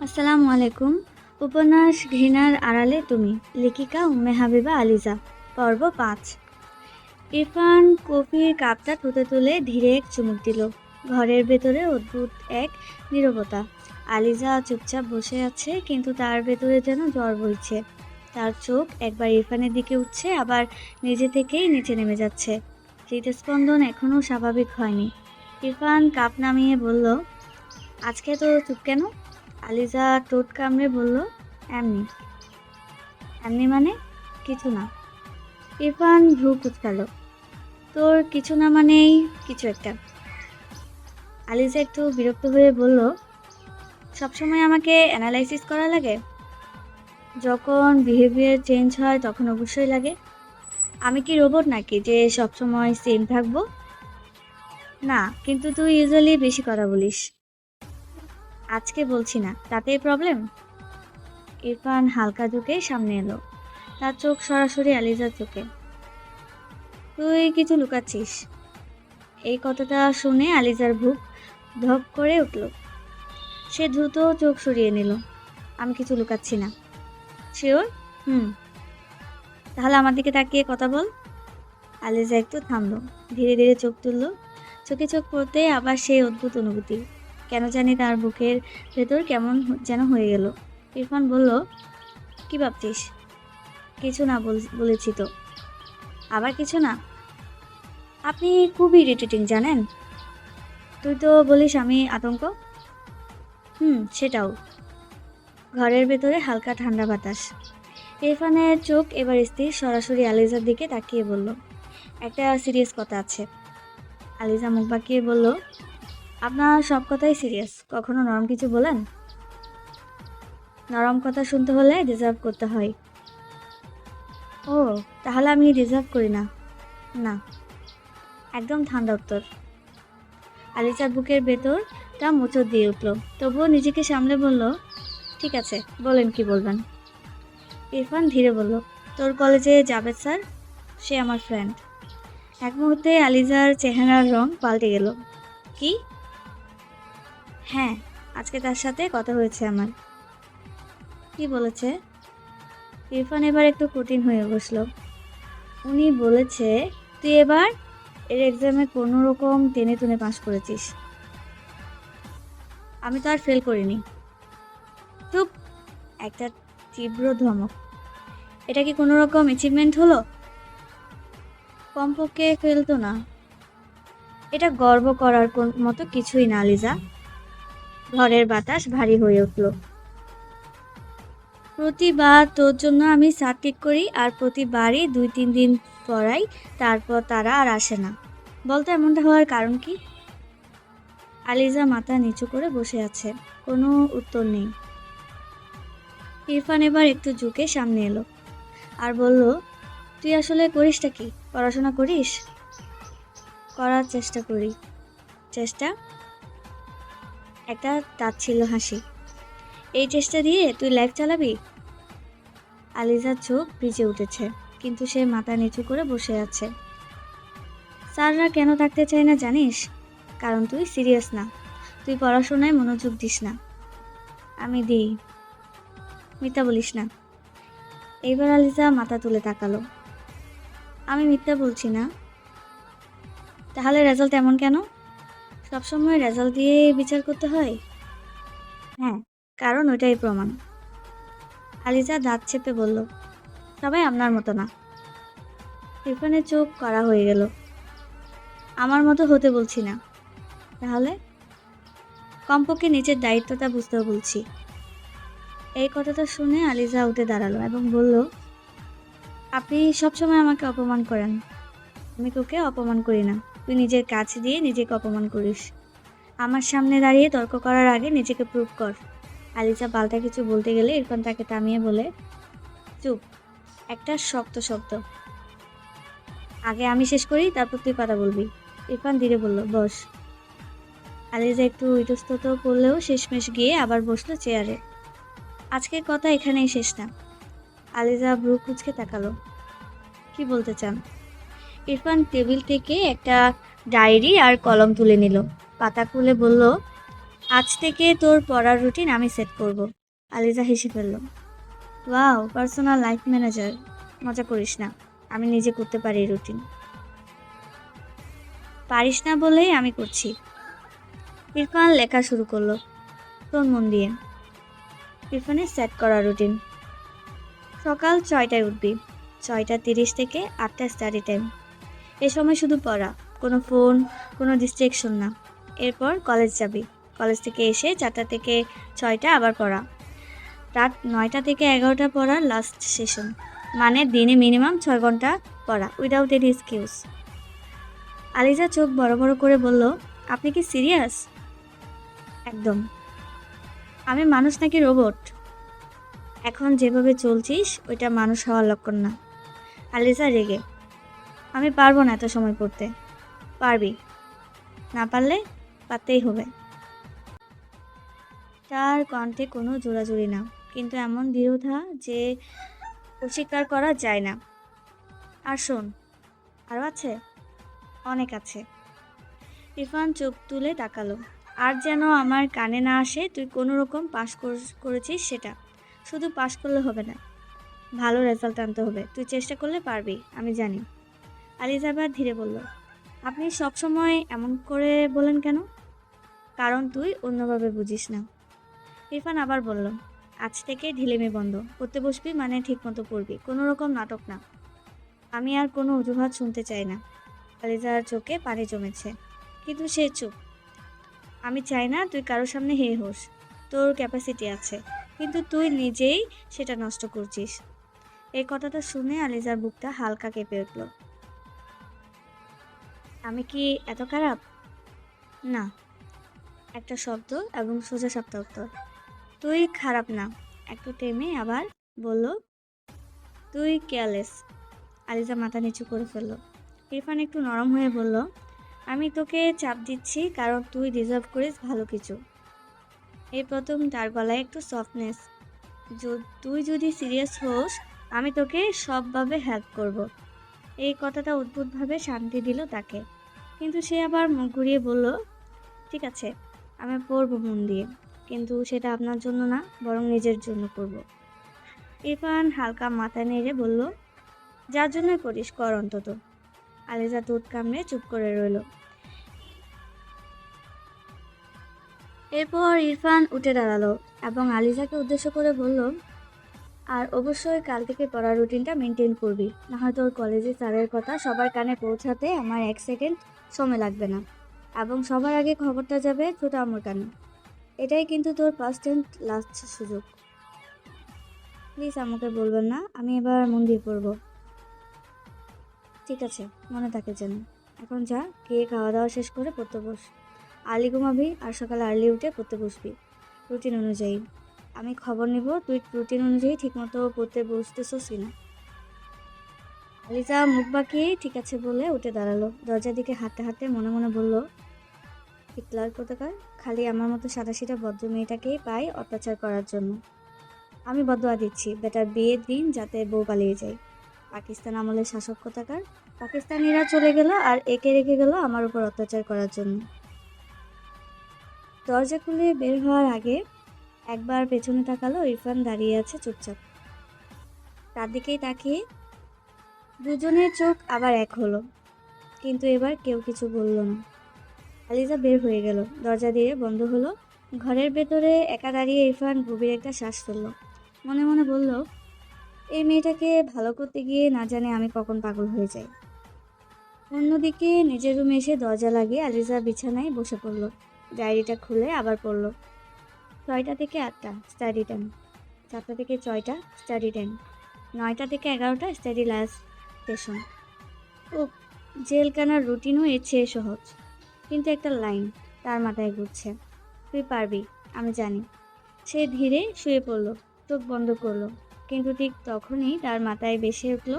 আসসালামু আলাইকুম। উপন্যাস ঘৃণার আড়ালে তুমি, লেখিকা উম্মে হাবিবা আলিজা, পর্ব ৫। ইরফান কফির কাপটা ঠোঁটে তুলে ধীরে এক চুমুক দিল। ঘরের ভেতরে অদ্ভুত এক নীরবতা। আলিজা চুপচাপ বসে আছে, কিন্তু তার ভেতরে যেন ঝড় বইছে। তার চোখ একবার ইরফানের দিকে উঠছে, আবার নিজে থেকেই নিচে নেমে যাচ্ছে। হৃদস্পন্দন এখনও স্বাভাবিক হয়নি। ইরফান কাপ নামিয়ে বলল, আজকে তো চুপ কেন? আলিজা ঠোঁট কামড়ে বলল, এমনি। এমনি মানে? কিছু না। ইরফান ভ্রু কুঁচকাল। তোর কিছু না মানেই কিছু একটা। আলিজা একটু বিরক্ত হয়ে বলল, সবসময় আমাকে অ্যানালাইসিস করা লাগে? যখন বিহেভিয়ার চেঞ্জ হয় তখন অবশ্যই লাগে। আমি কি রোবট নাকি যে সবসময় সেম থাকবো? না, কিন্তু তুই ইউজুয়ালি বেশি কথা বলিস। আজকে বলছি না, তাতেই প্রবলেম? ইরফান হালকা ঝুঁকে সামনে এলো। তার চোখ সরাসরি আলিজার চোখে। তুই কিছু লুকাচ্ছিস। এই কথাটা শুনে আলিজার বুক ধক করে উঠল। সে দ্রুত চোখ সরিয়ে নিল। আমি কিছু লুকাচ্ছি না। শিওর? হুম। তাহলে আমার দিকে তাকিয়ে কথা বল। আলিজা একটু থামলো, ধীরে ধীরে চোখ তুলল। চোখে চোখ পড়তে আবার সেই অদ্ভুত অনুভূতি। কেন জানি তার বুকের ভেতর কেমন যেন হয়ে গেল। ইরফান বলল, কি ভাবছিস? কিছু না, বলেছি তো। আবার কিছু না? আপনি খুবই ইরিটেটিং জানেন। তুই তো বলিস আমি আতঙ্ক। সেটাও। ঘরের ভেতরে হালকা ঠান্ডা বাতাস। ইরফানের চোখ এবার স্থির, সরাসরি আলিজার দিকে তাকিয়ে বলল, একটা সিরিয়াস কথা আছে। আলিজা মুখ বাঁকিয়ে বলল, আপনার সব কথাই সিরিয়াস, কখনো নরম কিছু বলেন? নরম কথা শুনতে হলে ডিজার্ভ করতে হয়। ও, তাহলে আমি ডিজার্ভ করি না? না। একদম ঠান্ডা উত্তর। আলিজার বুকের ভেতরটা মোচড় দিয়ে উঠল, তবুও নিজেকে সামলে বলল, ঠিক আছে, বলেন কি বলবেন। ইরফান ধীরে বলল, তোর কলেজে জাভেদ স্যার, সে আমার ফ্রেন্ড। এক মুহূর্তে আলিজার চেহারার রং পাল্টে গেল। কি? হ্যাঁ, আজকে তার সাথে কথা হয়েছে আমার। কি বলেছে? ইরফান এবার একটু কঠিন হয়ে বসলো। উনি বলেছে তুই এবার এর এক্সামে কোনো রকম টেনে টুনে পাস করেছিস। আমি তো আর ফেল করিনি। চুপ! একটা তীব্র ধমক। এটা কি কোনো রকম অ্যাচিভমেন্ট হলো? কমপক্ষে ফেল তো না। এটা গর্ব করার মতো কিছুই না লিজা। ঘরের বাতাস ভারী হয়ে উঠল। প্রতিবার তোর জন্য আমি সার্কিট করি, আর প্রতিবারই ২-৩ দিন পড়াই, তারপর তারা আর আসে না। বলতো এমনটা হওয়ার কারণ কি? আলিজা মাথা নিচু করে বসে আছে, কোনো উত্তর নেই। ইরফান এবার একটু ঝুঁকে সামনে এলো আর বলল, তুই আসলে করিসটা কি? পড়াশোনা করিস? করার চেষ্টা করি। চেষ্টা? একটা তাচ্ছিল্য হাসি। এই চেষ্টা দিয়ে তুই লাইফ চালাবি? আলিজার চোখ ভিজে উঠেছে, কিন্তু সে মাথা নিচু করে বসে আছে। স্যাররা কেন থাকতে চায় না জানিস? কারণ তুই সিরিয়াস না। তুই পড়াশোনায় মনোযোগ দিস না। আমি দিই। মিথ্যা বলিস না। এইবার আলিজা মাথা তুলে তাকালো। আমি মিথ্যা বলছি না। তাহলে রেজাল্ট এমন কেন? সবসময় রেজাল্ট দিয়ে বিচার করতে হয়? হ্যাঁ, কারণ ওইটাই প্রমাণ। আলিজা দাঁত চেপে বলল, সবাই আপনার মতো না। ইরফানের চোখ কড়া হয়ে গেল। আমার মতো হতে বলছি না। তাহলে? কমপক্ষে নিজের দায়িত্বটা বুঝতে বলছি। এই কথাটা শুনে আলিজা উঠে দাঁড়ালো এবং বলল, আপনি সবসময় আমাকে অপমান করেন। আমি তোকে অপমান করি না। তুই নিজের কাজ দিয়ে নিজেকে অপমান করিস। আমার সামনে দাঁড়িয়ে তর্ক করার আগে নিজেকে প্রুভ কর। আলিজা পাল্টা কিছু বলতে গেলে ইরফান তাকে থামিয়ে বলে, চুপ! একটা শক্ত শব্দ। আগে আমি শেষ করি, তারপর তুই কথা বলবি। ইরফান ধীরে বলল, বস। আলিজা একটু ইতস্তত করলেও শেষমেশ গিয়ে আবার বসলো চেয়ারে। আজকের কথা এখানেই শেষ না। আলিজা ভ্রু কুঁচকে তাকালো। কি বলতে চান? ইরফান টেবিল থেকে একটা ডায়েরি আর কলম তুলে নিল। পাতা খুলে বলল, আজ থেকে তোর পড়ার রুটিন আমি সেট করব। আলিজা হেসে ফেলল। Wow, personal life manager. মজা করিস না, আমি নিজে করতে পারি রুটিন। পারিস না বলেই আমি করছি। ইরফান লেখা শুরু করলো, তোর মন দিয়ে। ইরফানের সেট করা রুটিন। সকাল 6টায় উঠবি, 6টা 30 থেকে 8টা স্টাডি টাইম। এ সময় শুধু পড়া, কোনো ফোন, কোনো ডিস্ট্রাকশন না। এরপর কলেজ যাবি, কলেজ থেকে এসে 4টা থেকে 6টা আবার পড়া। রাত 9টা থেকে 11টা পড়ার লাস্ট সেশন। মানে দিনে মিনিমাম 6 ঘন্টা পড়া, উইদাউট এনি এক্সকিউজ। আলিজা চোখ বড় বড় করে বলল, আপনি কি সিরিয়াস? একদম। আমি মানুষ নাকি রোবট? এখন যেভাবে চলছিস ওইটা মানুষ হওয়ার লক্ষণ না। আলিজা রেগে, আমি পারবো না এত সময় পড়তে। পারবি, না পারলে পারতেই হবে। তার কণ্ঠে কোনো জোরাজুরি না, কিন্তু এমন দৃঢ়তা যে অস্বীকার করা যায় না। আর শোন, আরও আছে, অনেক আছে। ইরফান চোখ তুলে তাকালো। আর যেন আমার কানে না আসে তুই কোনো রকম পাশ করেছিস সেটা। শুধু পাশ করলে হবে না, ভালো রেজাল্ট আনতে হবে। তুই চেষ্টা করলে পারবি, আমি জানি। আলিজা আবার ধীরে বলল, আপনি সবসময় এমন করে বলেন কেন? কারণ তুই অন্যভাবে বুঝিস না। ইরফান আবার বলল, আজ থেকে ঢিলেমি বন্ধ। পড়তে বসবি মানে ঠিক মতো পড়বি, কোনো রকম নাটক না। আমি আর কোনো অজুহাত শুনতে চাই না। আলিজার চোখে পানি জমেছে, কিন্তু সে চুপ। আমি চাই না তুই কারোর সামনে হেয় হোস। তোর ক্যাপাসিটি আছে, কিন্তু তুই নিজেই সেটা নষ্ট করছিস। এই কথাটা শুনে আলিজার বুকটা হালকা কেঁপে উঠল। আমি কি এত খারাপ? না। একটা শব্দ এবং সোজা সাপটা উত্তর। তুই খারাপ না। একটু থেমে আবার বলল, তুই কেয়ারলেস। আলিজা মাথা নিচু করে ফেলল। ইরফান একটু নরম হয়ে বলল, আমি তোকে চাপ দিচ্ছি কারণ তুই ডিজার্ভ করিস ভালো কিছু। এই প্রথম তার গলায় একটু সফটনেস। তুই যদি সিরিয়াস হোস আমি তোকে সবভাবে হেল্প করব। এই কথাটা অদ্ভুতভাবে শান্তি দিল তাকে। কিন্তু সে আবার মুখ ঘুরিয়ে বলল, ঠিক আছে, আমি পড়বো মন দিয়ে, কিন্তু সেটা আপনার জন্য না, বরং নিজের জন্য করব। ইরফান হালকা মাথা নেড়ে বলল, যার জন্য করিস কর অন্তত। আলিজা দুধ কামড়ে চুপ করে রইল। এরপর ইরফান উঠে দাঁড়ালো এবং আলিজাকে উদ্দেশ্য করে বলল, আর অবশ্যই কাল থেকে পড়ার রুটিনটা মেনটেন করবি, না হয়তো ওর কলেজে স্যারের কথা সবার কানে পৌঁছাতে আমার 1 সেকেন্ড সময় লাগবে না। এবং সবার আগে খবরটা যাবে ছোট আমার কানে। এটাই কিন্তু তোর ফার্স্ট অ্যান্ড লাস্ট সুযোগ। প্লিজ আমাকে বলবেন না, আমি এবার মন দিয়ে পড়বো। ঠিক আছে, মনে থাকে যেন। এখন যা, গিয়ে খাওয়া দাওয়া শেষ করে পড়তে বস। আর্লি ঘুমাবি আর সকালে আর্লি উঠে পড়তে বসবি রুটিন অনুযায়ী। আমি খবর নিব তুই রুটিন অনুযায়ী ঠিকমতো পড়তে বসতেছস কিনা। আলিজা মুখ বাঁকিয়ে ঠিক আছে বলে উঠে দাঁড়ালো। দরজার দিকে হাঁটতে হাঁটতে মনে মনে বলল, হিটলার কোথাকার, খালি আমার মতো সাদাসিধা ভদ্র মেয়েটাকেই পায় অত্যাচার করার জন্য। আমি বদদোয়া দিচ্ছি বেটার বিয়ের দিন যাতে বউ পালিয়ে যায়। পাকিস্তান আমলের শাসক কোথাকার, পাকিস্তানিরা চলে গেল আর একে রেখে গেল আমার উপর অত্যাচার করার জন্য। দরজা খুলে বের হওয়ার আগে একবার পেছনে তাকালো। ইরফান দাঁড়িয়ে আছে চুপচাপ, তার দিকেই তাকিয়ে। দুজনের চোখ আবার এক হলো, কিন্তু এবার কেউ কিছু বলল না। আলিজা বের হয়ে গেল, দরজা দিয়ে বন্ধ হলো। ঘরের ভেতরে একা দাঁড়িয়ে ইরফান গভীর একটা শ্বাস ফেলল। মনে মনে বলল, এই মেয়েটাকে ভালো করতে গিয়ে না জানে আমি কখন পাগল হয়ে যাই। অন্যদিকে নিজের রুমে এসে দরজা লাগিয়ে আলিজা বিছানায় বসে পড়ল। ডায়েরিটা খুলে আবার পড়ল। 6টা থেকে 8টা স্টাডি টাইম, 4টা থেকে 6টা স্টাডি টাইম, 9টা থেকে 11টা স্টাডি লাস্ট সেশন। ও, জেলখানার রুটিনও এর চেয়ে সহজ। কিন্তু একটা লাইন তার মাথায় ঘুরছে, তুই পারবি, আমি জানি। সে ধীরে শুয়ে পড়ল, চোখ বন্ধ করলো। কিন্তু ঠিক তখনই তার মাথায় ভেসে উঠল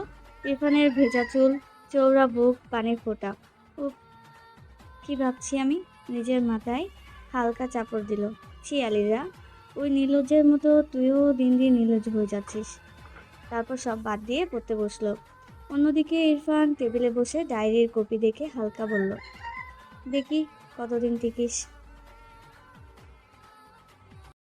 ইরফানের ভেজা চুল, চৌড়া বুক, পানির ফোঁটা। ও, কি ভাবছি আমি? নিজের মাথায় হালকা চাপড় দিল। ছি আলিজা, ওই নির্লজ্জের মতো তুইও দিন দিন নির্লজ্জ হয়ে যাচ্ছিস। তারপর সব বাদ দিয়ে পড়তে বসলো। অন্যদিকে ইরফান টেবিলে বসে ডায়েরির কপি দেখে হালকা বলল, দেখি কতদিন টিকিস।